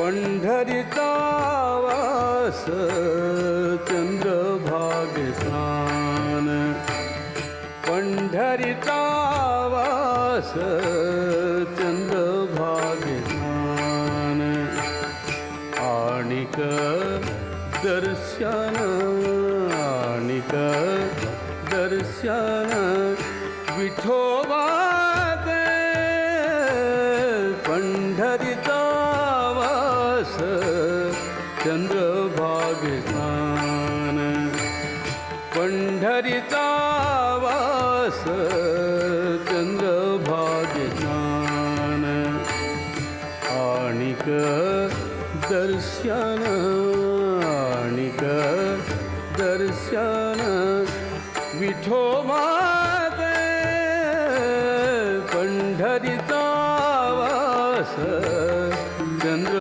पंढरीचा वास चंद्रभागेसान, पंढरीचा वास चंद्रभागेसान, आणिक दर्शन आणिक दर्शन विठोबाचे, पंढरीचा वास चंद्रभागेसान, पंढरीचा वास चंद्रभागेसान, आणिक दर्शन आणिक दर्शन विठोबा